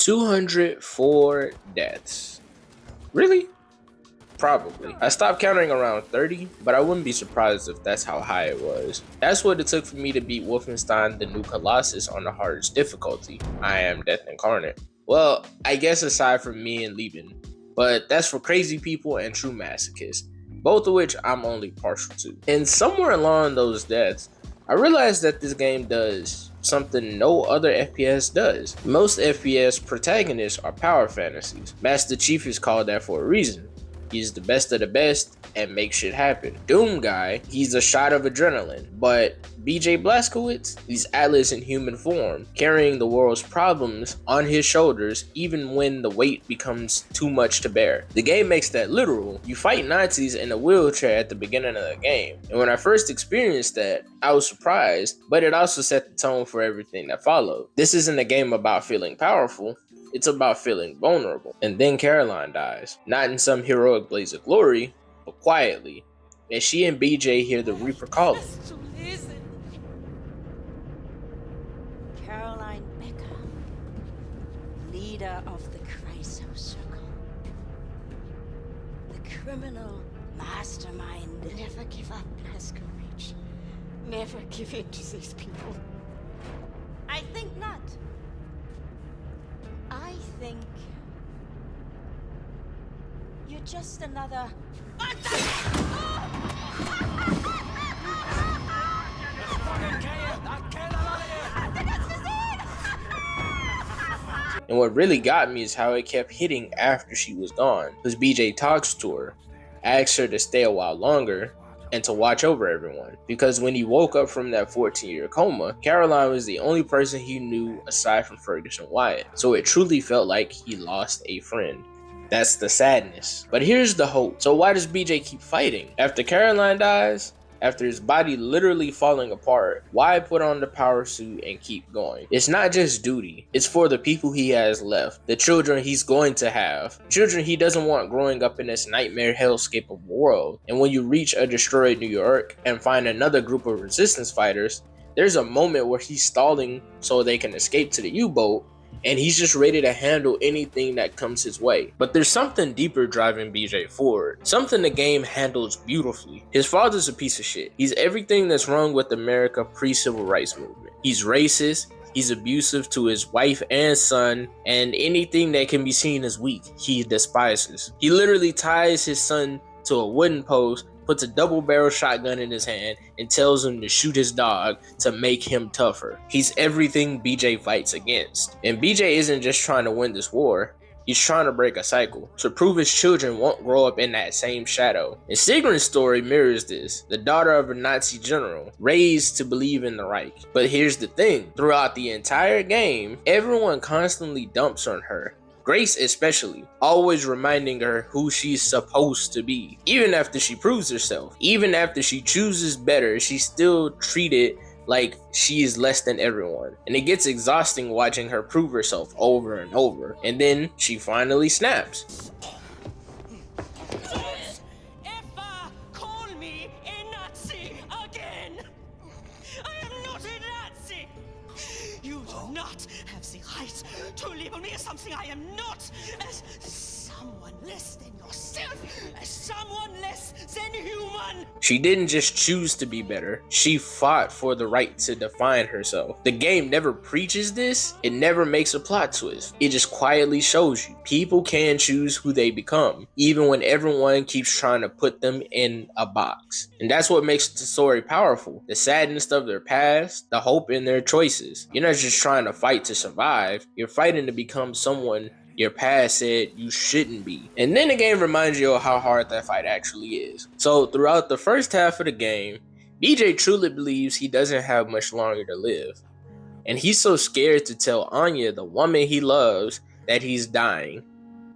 204 deaths. Really? Probably. I stopped counting around 30, but I wouldn't be surprised if that's how high it was. That's what it took for me to beat Wolfenstein the New Colossus on the hardest difficulty. I am Death Incarnate. Well, I guess aside from me and Lieben, but that's for crazy people and true masochists, both of which I'm only partial to. And somewhere along those deaths, I realized that this game does something no other FPS does. Most FPS protagonists are power fantasies. Master Chief is called that for a reason. He's the best of the best and makes shit happen. Doom Guy, he's a shot of adrenaline. But BJ Blazkowicz, he's Atlas in human form, carrying the world's problems on his shoulders even when the weight becomes too much to bear. The game makes that literal. You fight Nazis in a wheelchair at the beginning of the game. And when I first experienced that, I was surprised, but it also set the tone for everything that followed. This isn't a game about feeling powerful. It's about feeling vulnerable. And then Caroline dies. Not in some heroic blaze of glory, but quietly, as she and BJ hear the Reaper calling. Caroline Becker, leader of the Chryso Circle. The criminal mastermind. Never give up, Blazkowicz. Never give in to these people. I think not. I think you're just another. And what really got me is how it kept hitting after she was gone. Because BJ talks to her, asks her to stay a while longer, and to watch over everyone. Because when he woke up from that 14-year coma, Caroline was the only person he knew aside from Fergus and Wyatt. So it truly felt like he lost a friend. That's the sadness. But here's the hope. So why does BJ keep fighting? After Caroline dies, after his body literally falling apart, why put on the power suit and keep going? It's not just duty. It's for the people he has left, the children he's going to have, children he doesn't want growing up in this nightmare hellscape of a world. And when you reach a destroyed New York and find another group of resistance fighters, there's a moment where he's stalling so they can escape to the U-boat, and he's just ready to handle anything that comes his way. But there's something deeper driving BJ forward, something the game handles beautifully. His father's a piece of shit. He's everything that's wrong with America pre-civil rights movement. He's racist, he's abusive to his wife and son, and anything that can be seen as weak, he despises. He literally ties his son to a wooden post, puts a double-barrel shotgun in his hand, and tells him to shoot his dog to make him tougher. He's everything BJ fights against. And BJ isn't just trying to win this war, he's trying to break a cycle, to prove his children won't grow up in that same shadow. And Sigrun's story mirrors this, the daughter of a Nazi general, raised to believe in the Reich. But here's the thing, throughout the entire game, everyone constantly dumps on her. Grace especially, always reminding her who she's supposed to be. Even after she proves herself, even after she chooses better, she's still treated like she is less than everyone. And it gets exhausting watching her prove herself over and over. And then she finally snaps. Call me a Nazi again. I am not a Nazi. You do not have the right to label me as something I am not, as someone less than yourself, as someone less than human. She didn't just choose to be better, she fought for the right to define herself. The game never preaches this, it never makes a plot twist. It just quietly shows you people can choose who they become, even when everyone keeps trying to put them in a box. And that's what makes the story powerful. The sadness of their past, the hope in their choices. You're not just trying to fight to survive, you're fighting to become someone your past said you shouldn't be. And then the game reminds you of how hard that fight actually is. So throughout the first half of the game, BJ truly believes he doesn't have much longer to live. And he's so scared to tell Anya, the woman he loves, that he's dying.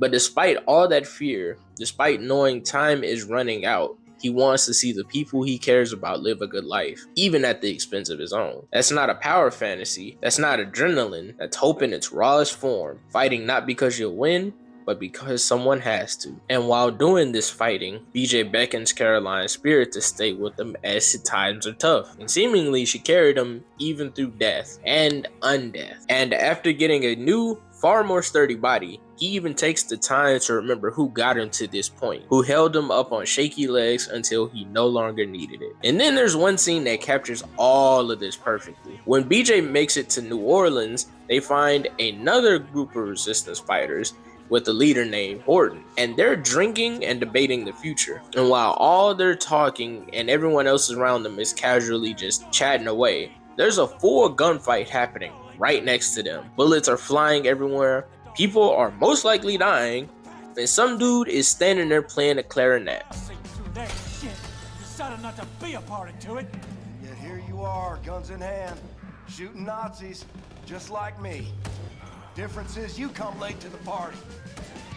But despite all that fear, despite knowing time is running out, he wants to see the people he cares about live a good life, even at the expense of his own. That's not a power fantasy, that's not adrenaline, that's hope in its rawest form, fighting not because you'll win, but because someone has to. And while doing this fighting, BJ beckons Caroline's spirit to stay with him as times are tough. And seemingly she carried him even through death and undeath. And after getting a new far more sturdy body. He even takes the time to remember who got him to this point, who held him up on shaky legs until he no longer needed it. And then there's one scene that captures all of this perfectly. When BJ makes it to New Orleans, they find another group of resistance fighters with a leader named Horton, and they're drinking and debating the future. And while all they're talking and everyone else around them is casually just chatting away, there's a full gunfight happening right next to them. Bullets are flying everywhere, people are most likely dying, and some dude is standing there playing a clarinet. Decided not to be a party to it. Yet here you are, guns in hand, shooting Nazis, just like me. Difference is you come late to the party.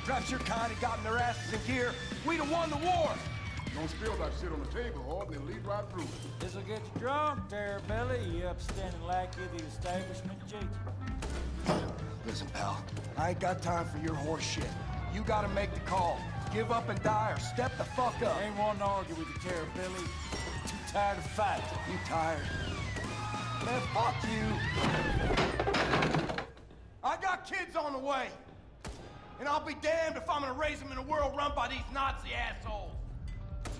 Perhaps your kind had gotten their asses in gear, we'd have won the war. Don't spill that shit on the table, Hog, and lead right through. This'll get you drunk, there, Billy. You upstanding lackey of the establishment, chief. Listen, pal, I ain't got time for your horse shit. You gotta make the call. Give up and die or step the fuck up. I ain't wanting to argue with you, Terror Billy. Too tired of fighting. You tired? Man, fuck you. I got kids on the way. And I'll be damned if I'm gonna raise them in a world run by these Nazi assholes.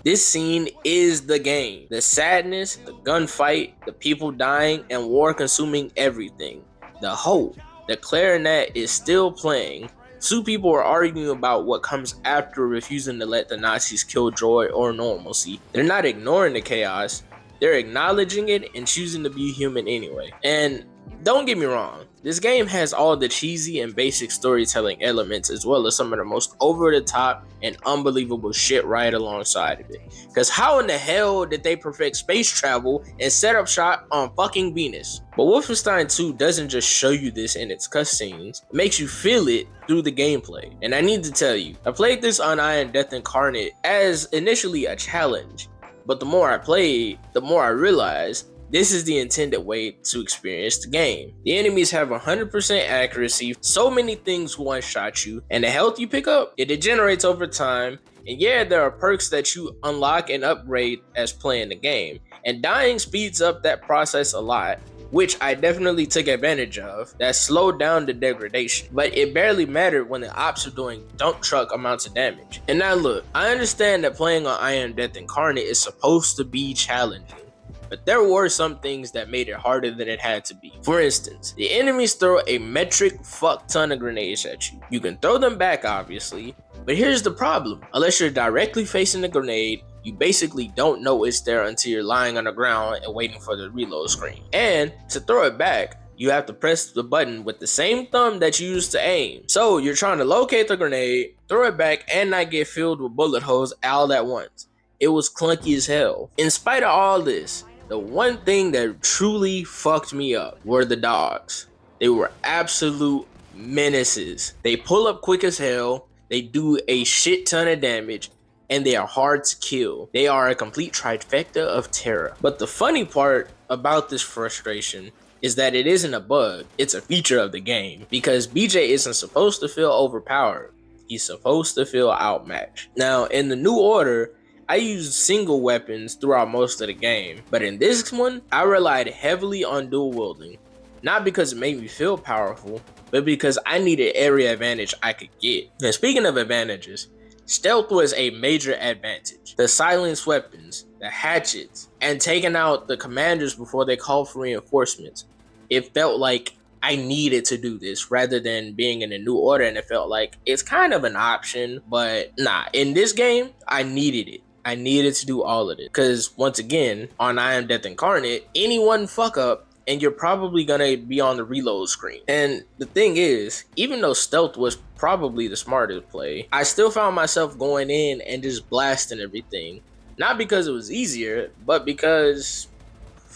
This scene is the game. The sadness, the gunfight, the people dying, and war consuming everything. The hope. The clarinet is still playing. Two people are arguing about what comes after refusing to let the Nazis kill joy or normalcy. They're not ignoring the chaos. They're acknowledging it and choosing to be human anyway. And don't get me wrong, this game has all the cheesy and basic storytelling elements as well as some of the most over-the-top and unbelievable shit right alongside of it. Cause how in the hell did they perfect space travel and set up shop on fucking Venus? But Wolfenstein 2 doesn't just show you this in its cutscenes, it makes you feel it through the gameplay. And I need to tell you, I played this on Iron Death Incarnate as initially a challenge, but the more I played, the more I realized this is the intended way to experience the game. The enemies have 100% accuracy, so many things one-shot you, and the health you pick up, it degenerates over time, and yeah, there are perks that you unlock and upgrade as playing the game, and dying speeds up that process a lot, which I definitely took advantage of, that slowed down the degradation, but it barely mattered when the ops are doing dump truck amounts of damage. And now look, I understand that playing on Iron Death Incarnate is supposed to be challenging, but there were some things that made it harder than it had to be. For instance, the enemies throw a metric fuck ton of grenades at you. You can throw them back obviously, but here's the problem. Unless you're directly facing the grenade, you basically don't know it's there until you're lying on the ground and waiting for the reload screen. And to throw it back, you have to press the button with the same thumb that you used to aim. So you're trying to locate the grenade, throw it back, and not get filled with bullet holes all at once. It was clunky as hell. In spite of all this, the one thing that truly fucked me up were the dogs. They were absolute menaces. They pull up quick as hell, they do a shit ton of damage, and they are hard to kill. They are a complete trifecta of terror. But the funny part about this frustration is that it isn't a bug, it's a feature of the game. Because BJ isn't supposed to feel overpowered, he's supposed to feel outmatched. Now, in the New Order, I used single weapons throughout most of the game, but in this one, I relied heavily on dual wielding. Not because it made me feel powerful, but because I needed every advantage I could get. Now speaking of advantages, stealth was a major advantage. The silenced weapons, the hatchets, and taking out the commanders before they called for reinforcements. It felt like I needed to do this rather than being in a New Order, and it felt like it's kind of an option, but nah, in this game, I needed it. I needed to do all of it because once again, on I Am Death Incarnate, any one fuck up and you're probably gonna be on the reload screen. And the thing is, even though stealth was probably the smartest play, I still found myself going in and just blasting everything. Not because it was easier, but because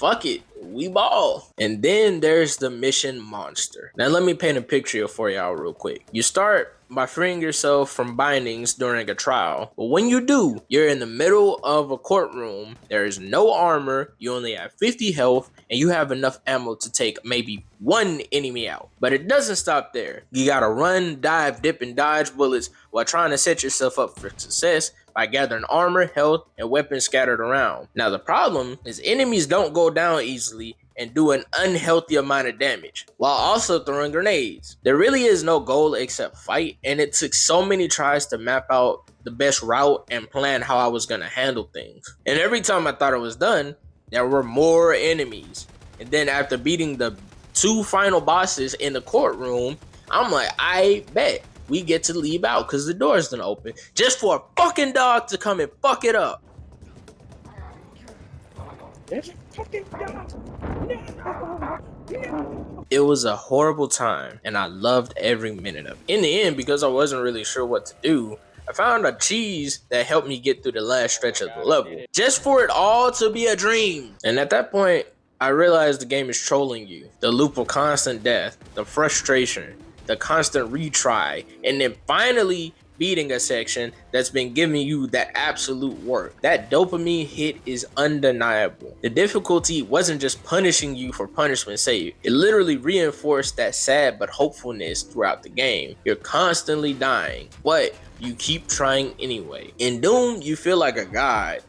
fuck it, we ball. And then there's the mission monster. Now let me paint a picture for y'all real quick. You start by freeing yourself from bindings during a trial, but when you do, you're in the middle of a courtroom, there is no armor, you only have 50 health, and you have enough ammo to take maybe one enemy out. But it doesn't stop there. You gotta run, dive, dip, and dodge bullets while trying to set yourself up for success by gathering armor, health, and weapons scattered around. Now the problem is enemies don't go down easily, and do an unhealthy amount of damage while also throwing grenades. There really is no goal except fight, and it took so many tries to map out the best route and plan how I was gonna handle things. And every time I thought it was done, there were more enemies. And then after beating the 2 final bosses in the courtroom, I'm like, I bet we get to leave out because the door's gonna open just for a fucking dog to come and fuck it up. It was a horrible time, and I loved every minute of it. In the end, because I wasn't really sure what to do, I found a cheese that helped me get through the last stretch of the level, just for it all to be a dream. And at that point, I realized the game is trolling you. The loop of constant death, the frustration, the constant retry, and then finally beating a section that's been giving you that absolute work. That dopamine hit is undeniable. The difficulty wasn't just punishing you for punishment's sake. It literally reinforced that sad but hopefulness throughout the game. You're constantly dying, but you keep trying anyway. In Doom, you feel like a god,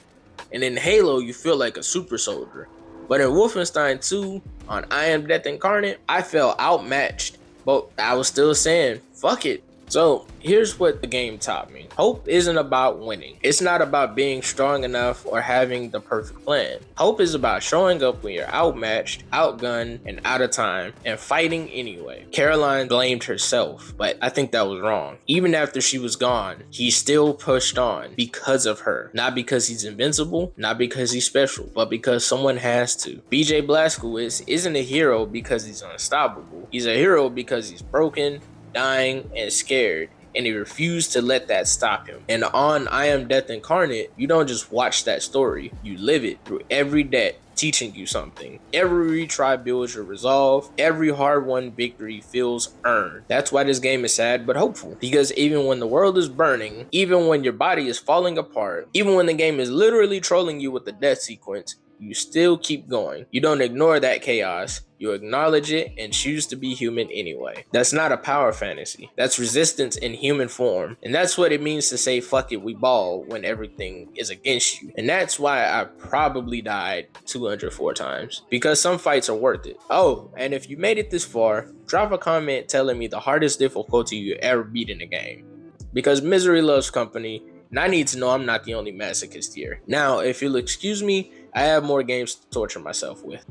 and in Halo, you feel like a super soldier. But in Wolfenstein 2, on I Am Death Incarnate, I felt outmatched, but I was still saying, fuck it. So here's what the game taught me. Hope isn't about winning. It's not about being strong enough or having the perfect plan. Hope is about showing up when you're outmatched, outgunned, and out of time, and fighting anyway. Caroline blamed herself, but I think that was wrong. Even after she was gone, he still pushed on because of her. Not because he's invincible, not because he's special, but because someone has to. BJ Blazkowicz isn't a hero because he's unstoppable. He's a hero because he's broken, dying, and scared, and he refused to let that stop him. And on I Am Death Incarnate, you don't just watch that story, you live it through every death, teaching you something. Every retry builds your resolve, every hard-won victory feels earned. That's why this game is sad but hopeful, because even when the world is burning, even when your body is falling apart, even when the game is literally trolling you with the death sequence, you still keep going. You don't ignore that chaos, you acknowledge it and choose to be human anyway. That's not a power fantasy. That's resistance in human form. And that's what it means to say fuck it, we ball when everything is against you. And that's why I probably died 204 times. Because some fights are worth it. Oh, and if you made it this far, drop a comment telling me the hardest difficulty you ever beat in a game. Because misery loves company, and I need to know I'm not the only masochist here. Now, if you'll excuse me, I have more games to torture myself with.